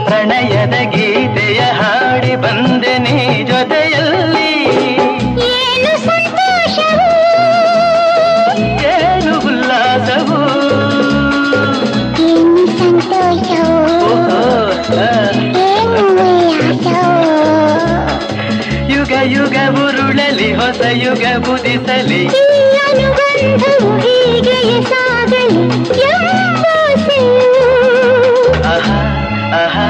ಪ್ರಣಯದ ಗೀತೆಯ ಹಾಡಿ ಬಂದೆ ನೀ ಜೊತೆಯಲ್ಲಿ. ಏನು ಸಂತೋಷವು, ಏನು ಉಲ್ಲಾಸವು, ಏನು ಸಂತೋಷವು, ಏನು ಉಲ್ಲಾಸವು. ಯುಗ ಯುಗ ಉರುಳಲಿ ಹೊಸ ಯುಗ ಬುದಿಸಲಿ, ಈ ಅನುಬಂಧವು ಹೀಗೆಯೇ ಸಾಗಲಿ ಎಂಬ ಆಸೆಯು. ಆಹಾ ಆಹಾ